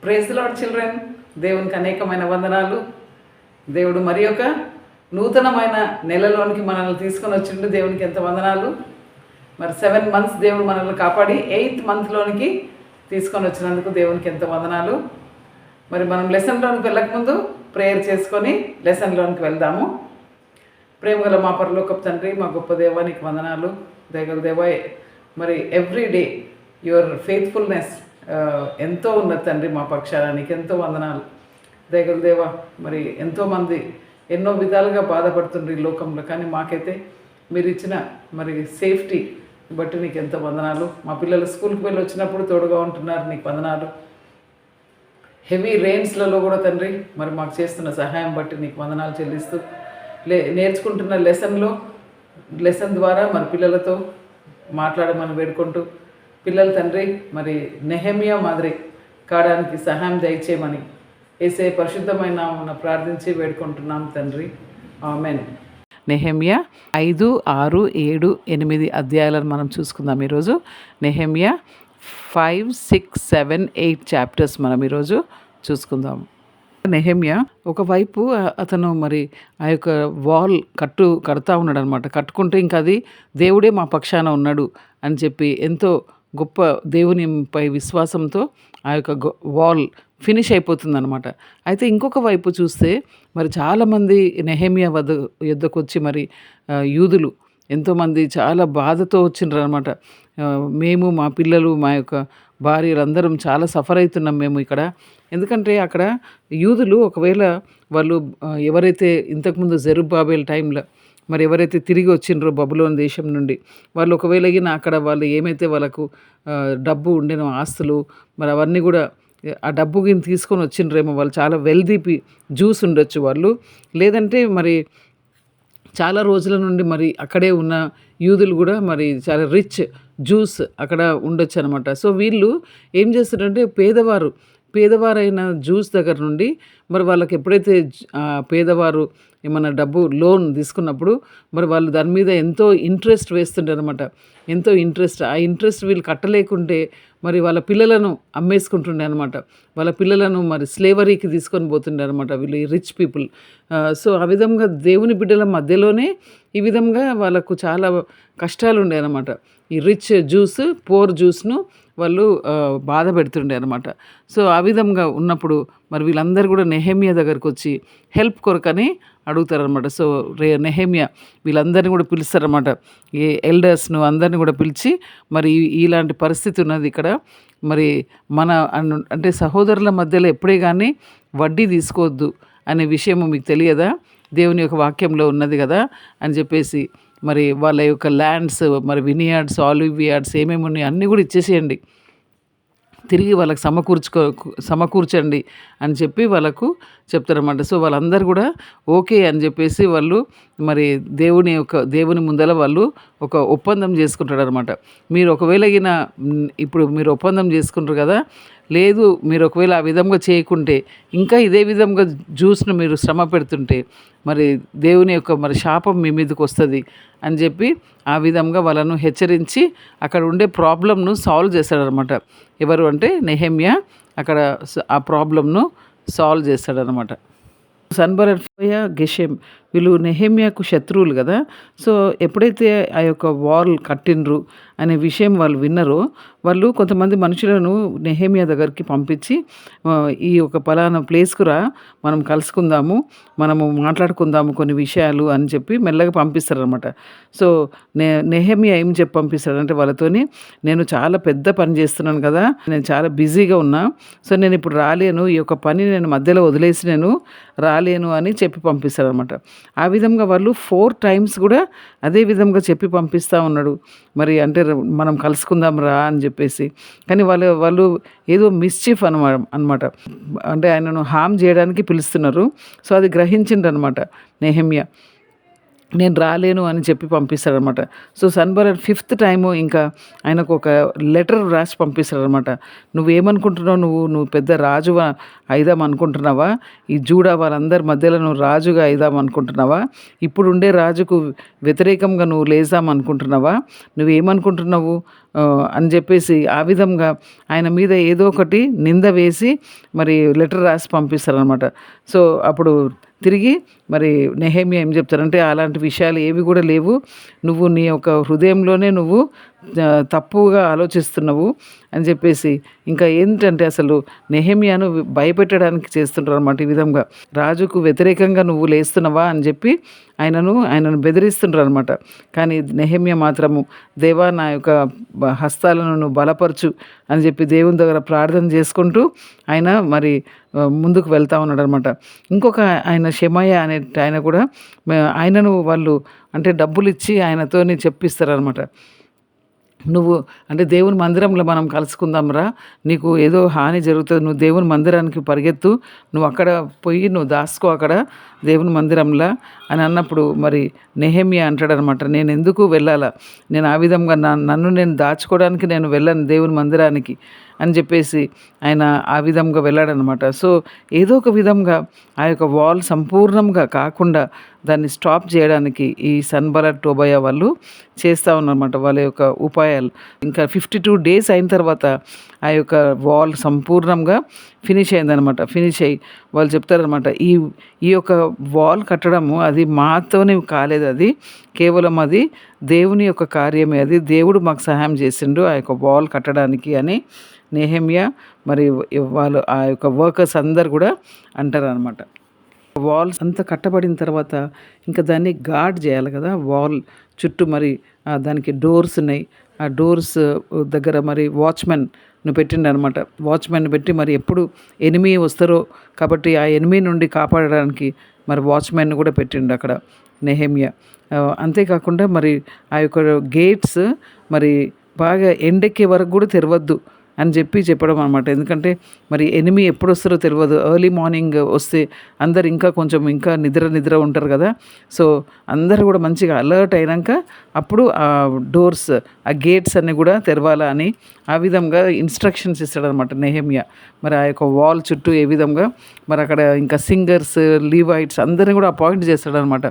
Praise the lord children. దేవునికి అనేకమైన వందనాలు. దేవుడు మరి ఒక నూతనమైన నెలలోనికి మనల్ని తీసుకొని వచ్చిండు. దేవునికి ఎంత వందనాలు. మరి 7 months దేవుడు మనల్ని కాపాడి 8th monthలోనికి తీసుకొని వచ్చినందుకు దేవునికి ఎంత వందనాలు. మరి మనం లెసన్లోనికి వెళ్ళకముందు ప్రేయర్ చేసుకొని లెసన్లోనికి వెళ్దాము. ప్రేమగల మా పరలోకపు తండ్రి, మా గొప్ప దేవా, నీకు వందనాలు. దయగల దేవా, మరి ఎవ్రీ డే యువర్ ఫెయిత్ఫుల్నెస్ ఎంతో ఉన్నది తండ్రి. మా పక్షాన నీకు ఎంతో వందనాలు. దయగల దేవా, మరి ఎంతోమంది ఎన్నో విధాలుగా బాధపడుతుండ్రు ఈ లోకంలో, కానీ మాకైతే మీరు ఇచ్చిన మరి సేఫ్టీ బట్టి నీకు ఎంతో వందనాలు. మా పిల్లలు స్కూల్కి వెళ్ళి వచ్చినప్పుడు తోడుగా ఉంటున్నారు, నీకు వందనాలు. హెవీ రెయిన్స్లలో కూడా తండ్రి మరి మాకు చేస్తున్న సహాయం బట్టి నీకు వందనాలు చెల్లిస్తూ నేర్చుకుంటున్న లెసన్ ద్వారా మరి పిల్లలతో మాట్లాడమని వేడుకుంటూ, పిల్లలు తండ్రి మరి నెహెమియా మాదిరి కావడానికి సహాయం దయచేయమని యేసయ్య పరిశుద్ధమైన నామమున ప్రార్థించి వేడుకుంటున్నాం తండ్రి, ఆమేన్. నెహెమియా 5, 6, 7, 8 అధ్యాయాలను మనం చూసుకుందాం ఈరోజు. నెహెమియా 5, 6, 7, 8 చాప్టర్స్ మనం ఈరోజు చూసుకుందాం. నెహెమియా ఒకవైపు అతను మరి ఆ యొక్క వాల్ కడతా ఉన్నాడు అనమాట. కట్టుకుంటే ఇంకా అది దేవుడే మా పక్షాన ఉన్నాడు అని చెప్పి ఎంతో గొప్ప దేవునిపై విశ్వాసంతో ఆ యొక్క వాల్ ఫినిష్ అయిపోతుంది అనమాట. అయితే ఇంకొక వైపు చూస్తే మరి చాలామంది నెహెమియా యుద్ధకు వచ్చి మరి యూదులు ఎంతోమంది చాలా బాధతో వచ్చిండ్రు అనమాట. మేము, మా పిల్లలు, మా యొక్క భార్యలందరం చాలా సఫర్ అవుతున్నాం మేము ఇక్కడ. ఎందుకంటే అక్కడ యూదులు ఒకవేళ వాళ్ళు ఎవరైతే ఇంతకుముందు జెరుబ్బాబెల్ టైంలో మరి ఎవరైతే తిరిగి వచ్చిండ్రో బబులోన్ దేశం నుండి, వాళ్ళు ఒకవేళ అక్కడ వాళ్ళు ఏమైతే వాళ్ళకు డబ్బు ఉండేనో, ఆస్తులు, మరి అవన్నీ కూడా ఆ డబ్బు తీసుకొని వచ్చిండ్రేమో. వాళ్ళు చాలా వెల్దీ జ్యూస్ ఉండొచ్చు వాళ్ళు, లేదంటే మరి చాలా రోజుల నుండి మరి అక్కడే ఉన్న యూదులు కూడా మరి చాలా రిచ్ జ్యూస్ అక్కడ ఉండొచ్చు అనమాట. సో వీళ్ళు ఏం చేస్తారంటే పేదవారైన జ్యూస్ దగ్గర నుండి మరి వాళ్ళకి ఎప్పుడైతే పేదవారు ఏమన్నా డబ్బు లోన్ తీసుకున్నప్పుడు మరి వాళ్ళు దాని మీద ఎంతో ఇంట్రెస్ట్ వేస్తుంటారు అనమాట. ఎంతో ఇంట్రెస్ట్, ఆ ఇంట్రెస్ట్ వీళ్ళు కట్టలేకుంటే మరి వాళ్ళ పిల్లలను అమ్మేసుకుంటుండే అనమాట. వాళ్ళ పిల్లలను మరి స్లేవరీకి తీసుకొని పోతుండే అనమాట వీళ్ళు, ఈ రిచ్ పీపుల్. సో ఆ విధంగా దేవుని బిడ్డల మధ్యలోనే ఈ విధంగా వాళ్ళకు చాలా కష్టాలు ఉండే అనమాట. ఈ రిచ్ జ్యూస్ పోర్ జ్యూస్ను వాళ్ళు బాధ పెడుతుండే అనమాట. సో ఆ విధంగా ఉన్నప్పుడు మరి వీళ్ళందరూ కూడా నెహెమియా దగ్గరకు వచ్చి హెల్ప్ కొరకని అడుగుతారనమాట. సో నెహెమియా వీళ్ళందరినీ కూడా పిలుస్తారనమాట. ఈ ఎల్డర్స్ను అందరినీ కూడా పిలిచి మరి ఇలాంటి పరిస్థితి ఉన్నది ఇక్కడ, మరి మన అంటే సహోదరుల మధ్యలో ఎప్పుడే కానీ వడ్డీ తీసుకోవద్దు అనే విషయము మీకు తెలియదా? దేవుని యొక్క వాక్యంలో ఉన్నది కదా అని చెప్పేసి మరి వాళ్ళ యొక్క ల్యాండ్స్, మరి వినియార్డ్స్, ఆలివ్ యార్డ్స్ ఏమేమి ఉన్నాయో అన్నీ కూడా ఇచ్చేసేయండి, తిరిగి వాళ్ళకి సమకూర్చండి అని చెప్పి వాళ్ళకు చెప్తారన్నమాట. సో వాళ్ళందరూ కూడా ఓకే అని చెప్పేసి వాళ్ళు మరి దేవుని ముందర వాళ్ళు ఒక ఒప్పందం చేసుకుంటారనమాట. మీరు ఒకవేళ ఇప్పుడు మీరు ఒప్పందం చేసుకుంటారు కదా, లేదు మీరు ఒకవేళ ఆ విధంగా చేయకుంటే, ఇంకా ఇదే విధంగా జ్యూస్ను మీరు శ్రమ పెడుతుంటే మరి దేవుని యొక్క మరి శాపం మీ మీదకి వస్తుంది అని చెప్పి ఆ విధంగా వాళ్ళను హెచ్చరించి అక్కడ ఉండే ప్రాబ్లమ్ను సాల్వ్ చేస్తాడనమాట. ఎవరు అంటే నెహెమియా అక్కడ ఆ ప్రాబ్లమ్ను సాల్వ్ చేస్తాడనమాట. సన్బరర్ఫోయ, గెషెమ్ వీళ్ళు నెహెమియాకు శత్రువులు కదా. సో ఎప్పుడైతే ఆ యొక్క వాల్ కట్టిండ్రు అనే విషయం వాళ్ళు విన్నారో, వాళ్ళు కొంతమంది మనుషులను నెహెమియా దగ్గరికి పంపించి ఈ యొక్క పలానా ప్లేస్కు రా, మనం కలుసుకుందాము, మనము మాట్లాడుకుందాము కొన్ని విషయాలు అని చెప్పి మెల్లగా పంపిస్తారనమాట. సో నెహెమియా ఏం చెప్పి పంపిస్తాడంటే వాళ్ళతోని, నేను చాలా పెద్ద పని చేస్తున్నాను కదా, నేను చాలా బిజీగా ఉన్నా, సో నేను ఇప్పుడు రాలేను, ఈ యొక్క పని నేను మధ్యలో వదిలేసి నేను రాలేను అని చెప్పి పంపిస్తారనమాట. ఆ విధంగా వాళ్ళు 4 times కూడా అదే విధంగా చెప్పి పంపిస్తూ ఉన్నాడు. మరి అంటే మనం కలుసుకుందాం రా అని చెప్పేసి, కానీ వాళ్ళు ఏదో మిస్చీఫ్ అనమాట, అంటే ఆయనను హామ్ చేయడానికి పిలుస్తున్నారు. సో అది గ్రహించిండ్రు అనమాట నెహెమియా. నేను రాలేను అని చెప్పి పంపిస్తారనమాట. సో సన్బరర్ 5th time ఇంకా ఆయనకు ఒక లెటర్ రాసి పంపిస్తారనమాట. నువ్వేమనుకుంటున్నావు, నువ్వు పెద్ద రాజు అయిదాం అనుకుంటున్నావా, ఈ జూడా వాళ్ళందరి మధ్యలో నువ్వు రాజుగా అయిదాం అనుకుంటున్నావా, ఇప్పుడుండే రాజుకు వ్యతిరేకంగా నువ్వు లేదాం అనుకుంటున్నావా, నువ్వేమనుకుంటున్నావు, అని చెప్పేసి ఆ విధంగా ఆయన మీద ఏదో ఒకటి నింద వేసి మరి లెటర్ రాసి పంపిస్తారనమాట. సో అప్పుడు తిరిగి మరి నెహెమ్యా ఏం చెప్తారంటే, అలాంటి విషయాలు ఏవి కూడా లేవు, నువ్వు నీ యొక్క హృదయంలోనే నువ్వు తప్పుగా ఆలోచిస్తున్నావు అని చెప్పేసి, ఇంకా ఏంటంటే అసలు నెహెమ్యాను భయపెట్టడానికి చేస్తుంటారు అనమాట. ఈ విధంగా రాజుకు వ్యతిరేకంగా నువ్వు లేస్తున్నావా అని చెప్పి ఆయనను బెదిరిస్తుంటారు అనమాట. కానీ నెహెమ్యా మాత్రము, దేవా నా యొక్క హస్తాలను నువ్వు బలపరచు అని చెప్పి దేవుని దగ్గర ప్రార్థన చేసుకుంటూ ఆయన మరి ముందుకు వెళ్తూ ఉన్నాడు అనమాట. ఇంకొక ఆయన షెమయ అనే ఆయన కూడా ఆయనను వాళ్ళు అంటే డబ్బులు ఇచ్చి ఆయనతోని చెప్పిస్తారనమాట. నువ్వు అంటే దేవుని మందిరంలో మనం కలుసుకుందాంరా, నీకు ఏదో హాని జరుగుతుంది, నువ్వు దేవుని మందిరానికి పరిగెత్తు, నువ్వు అక్కడ పోయి నువ్వు దాసుకో అక్కడ దేవుని మందిరంలో అని అన్నప్పుడు మరి నెహెమ్యా అంటాడనమాట, నేను ఎందుకు వెళ్ళాలా, నేను ఆ విధంగా నన్ను నేను దాచుకోవడానికి నేను వెళ్ళను దేవుని మందిరానికి అని చెప్పేసి ఆయన ఆ విధంగా వెళ్ళాడనమాట. సో ఏదో ఒక విధంగా ఆ యొక్క వాల్ సంపూర్ణంగా కాకుండా దాన్ని స్టాప్ చేయడానికి ఈ సన్బలత్ టోబయా వాళ్ళు చేస్తూ ఉన్నారన్నమాట వాళ్ళ యొక్క ఉపాయాలు. ఇంకా 52 డేస్ అయిన తర్వాత ఆ యొక్క వాల్ సంపూర్ణంగా ఫినిష్ అయిందనమాట. ఫినిష్ అయ్యి వాళ్ళు చెప్తారనమాట, ఈ యొక్క వాల్ కట్టడము అది మాతోనే కాలేదు, అది కేవలం అది దేవుని యొక్క కార్యమే, అది దేవుడు మాకు సహాయం చేసిండు ఆ యొక్క వాల్ కట్టడానికి అని నెహెమ్యా మరి వాళ్ళు ఆ యొక్క వర్కర్స్ అందరు కూడా అంటారనమాట. వాల్స్ అంతా కట్టబడిన తర్వాత ఇంకా దాన్ని గార్డ్ చేయాలి కదా, వాల్ చుట్టూ మరి దానికి డోర్స్ ఉన్నాయి. ఆ డోర్స్ దగ్గర మరి వాచ్మెన్ను పెట్టిండు అనమాట. వాచ్మెన్ పెట్టి మరి ఎప్పుడు ఎనిమీ వస్తారో కాబట్టి ఆ ఎనిమీ నుండి కాపాడడానికి మరి వాచ్మెన్ కూడా పెట్టిండు అక్కడ నెహెమ్యా. అంతేకాకుండా మరి ఆ యొక్క గేట్స్ మరి బాగా ఎండెక్కే వరకు కూడా తెరవద్దు అని చెప్పడం అనమాట. ఎందుకంటే మరి ఎనిమి ఎప్పుడు వస్తారో తెలియదు, ఎర్లీ మార్నింగ్ వస్తే అందరు ఇంకా నిద్ర ఉంటారు కదా. సో అందరూ కూడా మంచిగా అలర్ట్ అయినాక అప్పుడు ఆ డోర్స్ ఆ గేట్స్ అన్నీ కూడా తెరవాలా అని ఆ విధంగా ఇన్స్ట్రక్షన్స్ ఇస్తాడనమాట నెహెమ్యా. మరి ఆ యొక్క వాల్ చుట్టూ ఏ విధంగా మరి అక్కడ ఇంకా సింగర్స్, లీవైట్స్ అందరిని కూడా అపాయింట్ చేస్తాడనమాట.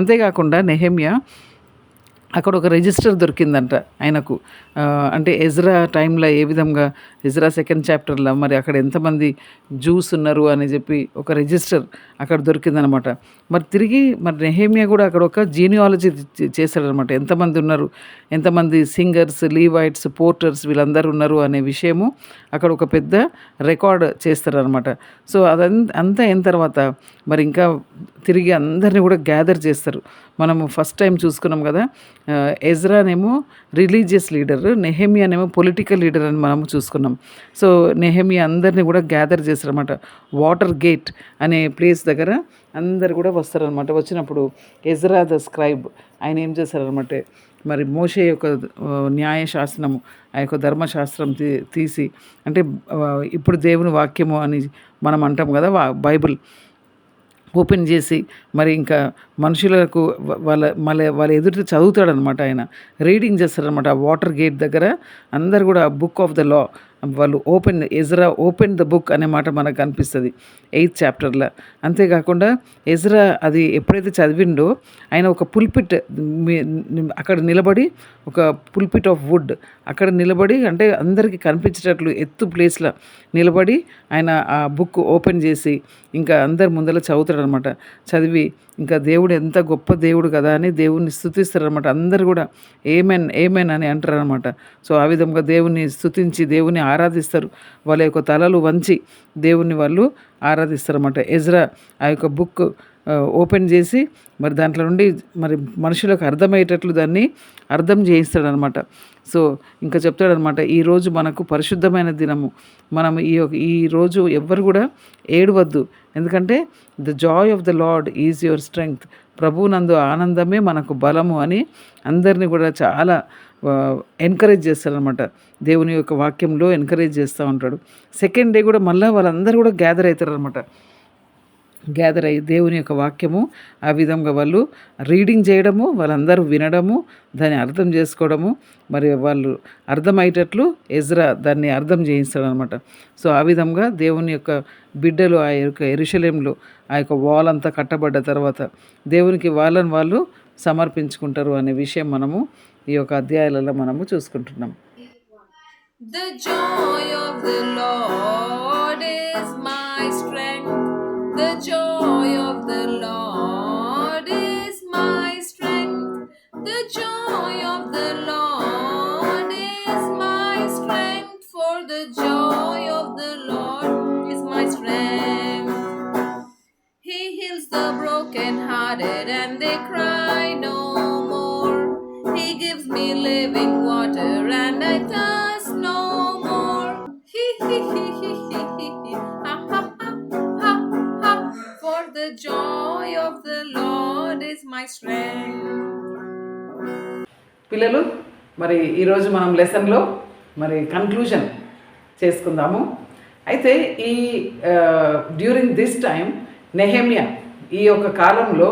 అంతేకాకుండా నెహెమ్యా అక్కడ ఒక రిజిస్టర్ దొరికిందంట ఆయనకు. అంటే ఎజ్రా టైంలో ఏ విధంగా ఎజ్రా 2nd చాప్టర్లో మరి అక్కడ ఎంతమంది జూస్ ఉన్నారు అని చెప్పి ఒక రిజిస్టర్ అక్కడ దొరికిందనమాట. మరి తిరిగి మరి నెహెమ్యా కూడా అక్కడ ఒక జీనియాలజీ చేశాడనమాట. ఎంతమంది ఉన్నారు, ఎంతమంది సింగర్స్, లీవైట్స్, పోర్టర్స్ వీళ్ళందరూ ఉన్నారు అనే విషయము అక్కడ ఒక పెద్ద రికార్డ్ చేస్తారనమాట. సో అదంతా అయిన తర్వాత మరి ఇంకా తిరిగి అందరినీ కూడా గ్యాదర్ చేస్తారు. మనము ఫస్ట్ టైం చూసుకున్నాం కదా, ఎజ్రానేమో రిలీజియస్ లీడర్, నెహెమ్యానేమో పొలిటికల్ లీడర్ అని మనము చూసుకున్నాం. సో నెహెమ్యా అందరినీ కూడా గ్యాదర్ చేస్తారన్నమాట. వాటర్ గేట్ అనే ప్లేస్ దగ్గర అందరు కూడా వస్తారనమాట. వచ్చినప్పుడు ఎజ్రా ద స్క్రైబ్ ఆయన ఏం చేస్తారనమాట, మరి మోషే యొక్క న్యాయశాస్త్రము ఆ యొక్క ధర్మశాస్త్రం తీసి అంటే ఇప్పుడు దేవుని వాక్యము అని మనం అంటాం కదా, బైబిల్ ఓపెన్ చేసి మరి ఇంకా మనుషులకు వాళ్ళ ఎదుటి చదువుతాడనమాట. ఆయన రీడింగ్ చేస్తారనమాట. ఆ వాటర్ గేట్ దగ్గర అందరు కూడా బుక్ ఆఫ్ ద లా వాళ్ళు ఎజ్రా ఓపెన్ ద బుక్ అనే మాట మనకు కనిపిస్తుంది 8th చాప్టర్లో. అంతేకాకుండా ఎజ్రా అది ఎప్పుడైతే చదివిండో ఆయన ఒక పుల్పిట్ అక్కడ నిలబడి, ఒక పుల్పిట్ ఆఫ్ వుడ్ అక్కడ నిలబడి అంటే అందరికీ కనిపించేటట్లు ఎత్తు ప్లేస్లో నిలబడి ఆయన ఆ బుక్ ఓపెన్ చేసి ఇంకా అందరి ముందర చదువుతాడనమాట. చదివి ఇంకా దేవుడు ఎంత గొప్ప దేవుడు కదా అని దేవుణ్ణి స్తుతిస్తారనమాట. అందరు కూడా ఏమెన్ ఏమెన్ అని అంటారనమాట. సో ఆ విధంగా దేవుని స్తుతించి దేవుని ఆరాధిస్తారు. వాళ్ళ యొక్క తలలు వంచి దేవుని వాళ్ళు ఆరాధిస్తారన్నమాట. ఎజ్రా ఆ యొక్క బుక్ ఓపెన్ చేసి మరి దాంట్లో నుండి మరి మనుషులకు అర్థమయ్యేటట్లు దాన్ని అర్థం చేయిస్తాడనమాట. సో ఇంకా చెప్తాడనమాట, ఈరోజు మనకు పరిశుద్ధమైన దినము, మనం ఈ రోజు ఎవ్వరు కూడా ఏడవద్దు, ఎందుకంటే the Joy of the lord is your strength, ప్రభువునందు ఆనందమే మనకు బలము అని అందరినీ కూడా చాలా ఎంకరేజ్ చేస్తారనమాట. దేవుని యొక్క వాక్యంలో ఎంకరేజ్ చేస్తూ ఉంటాడు. 2nd డే కూడా మళ్ళీ వాళ్ళందరూ కూడా గ్యాదర్ అవుతారనమాట. గ్యాదర్ అయ్యి దేవుని యొక్క వాక్యము ఆ విధంగా వాళ్ళు రీడింగ్ చేయడము, వాళ్ళందరూ వినడము, దాన్ని అర్థం చేసుకోవడము, మరి వాళ్ళు అర్థమయ్యేటట్లు ఎజ్రా దాన్ని అర్థం చేయిస్తాడనమాట. సో ఆ విధంగా దేవుని యొక్క బిడ్డలు ఆ యొక్క యెరూషలేములో ఆ యొక్క వాల్ అంతా కట్టబడ్డ తర్వాత దేవునికి వాళ్ళని వాళ్ళు సమర్పించుకుంటారు అనే విషయం మనము ఈ యొక్క అధ్యాయాలలో మనము చూసుకుంటున్నాం. The joy of the Lord is my strength. The joy of the Lord is my strength. The joy of the Lord is my strength. For the joy of the Lord is my strength. He heals the brokenhearted and they cry no more. He gives me living water and I thirst no more. He ha ha ha ha ha. For the joy of the Lord is my strength. పిల్లలు, మరి ఈరోజు మనం లెసన్లో మరి conclusion చేసుకుందాము. అయితే ఈ during this time Nehemiah ఈ యొక్క కాలంలో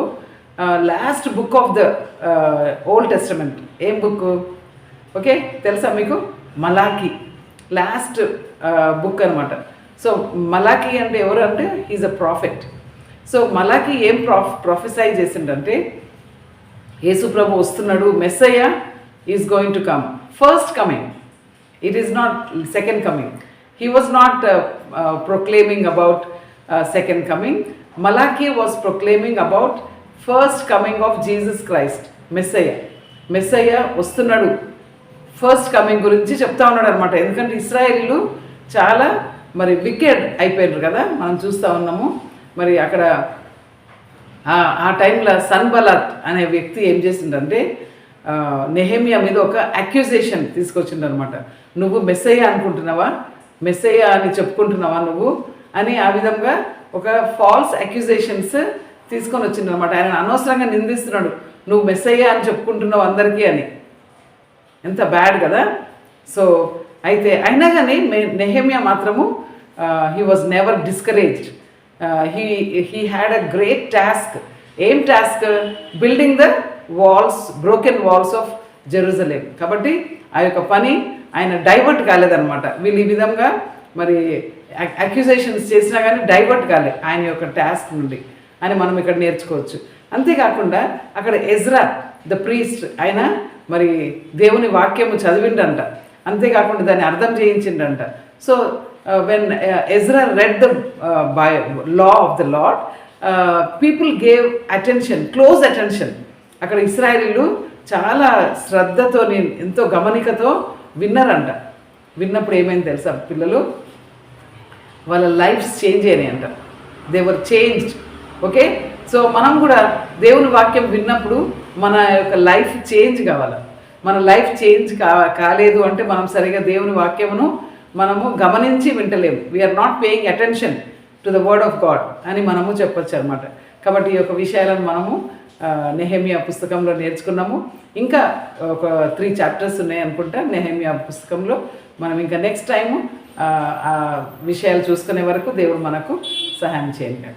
last book of the old testament ఏం బుక్? ఓకే, తెలుసా మీకు? మలాకి లాస్ట్ బుక్ అనమాట. సో మలాకి అంటే ఎవరు అంటే ఈజ్ అ ప్రాఫిట్. సో మలాకి ఏం ప్రొఫెసై చేసిండంటే యేసు ప్రభు వస్తున్నాడు, Messiah is going to come, first coming. It is not second coming. He was not proclaiming about second coming. Malachi was proclaiming about first coming of Jesus Christ, Messiah. Messiah వస్తున్నాడు, first coming గురించి చెప్తా ఉన్నాడు అనమాట. ఎందుకంటే ఇశ్రాయేలీలు చాలా మరి wicked అయిపోయారు కదా, మనం చూస్తూ ఉన్నాము. మరి అక్కడ ఆ టైంలో సన్బలాత్ అనే వ్యక్తి ఏం చేసిండంటే నెహెమియా మీద ఒక అక్యూజేషన్ తీసుకొచ్చిండనమాట. నువ్వు మెస్సయ్య అనుకుంటున్నావా, మెస్సయ్య అని చెప్పుకుంటున్నావా నువ్వు అని ఆ విధంగా ఒక ఫాల్స్ అక్యూజేషన్స్ తీసుకొని వచ్చిండనమాట. ఆయన అనవసరంగా నిందిస్తున్నాడు, నువ్వు మెస్సయ్య అని చెప్పుకుంటున్నావు అందరికీ అని. ఎంత బ్యాడ్ కదా. సో అయితే అయినా కానీ నెహెమియా మాత్రము he was never discouraged. he had a great task. ఏం task? Building the walls, broken walls of Jerusalem. కాబట్టి ఆ యొక్క పని ఆయన డైవర్ట్ కాలేదన్నమాట. వీళ్ళు ఈ విధంగా మరి అక్యూజేషన్స్ చేసినా కానీ డైవర్ట్ కాలే ఆయన యొక్క టాస్క్ నుండి అని మనం ఇక్కడ నేర్చుకోవచ్చు. అంతేకాకుండా అక్కడ ఎజ్రా ద ప్రీస్ట్, ఆయన మరి దేవుని వాక్యము చదివిండంట. అంతేకాకుండా దాన్ని అర్థం చేయించిండంట. So when Ezra read the law of the Lord, people gave attention, close attention. అక్కడ ఇశ్రాయేలీలు చాలా శ్రద్ధతో, ఎంతో గమనికతో విన్నారంట. విన్నప్పుడు ఏమైంది తెలుసా పిల్లలు? వాళ్ళ లైఫ్స్ చేంజ్ అయినాయి అంట. They were changed. Okay, so మనం కూడా దేవుని వాక్యం విన్నప్పుడు మన యొక్క లైఫ్ చేంజ్ కావాలి. మన లైఫ్ చేంజ్ కాలేదు అంటే మనం సరిగా దేవుని వాక్యమును మనము గమనించి వింటలేము. We are not paying attention to the word of God అని మనము చెప్పొచ్చు అనమాట. కాబట్టి ఈ యొక్క విషయాలను మనము నెహెమియా పుస్తకంలో నేర్చుకున్నాము. ఇంకా ఒక 3 చాప్టర్స్ ఉన్నాయి అనుకుంటా నెహెమియా పుస్తకంలో. మనం ఇంకా నెక్స్ట్ టైము ఆ విషయాలు చూసుకునే వరకు దేవుడు మనకు సహాయం చేయండి.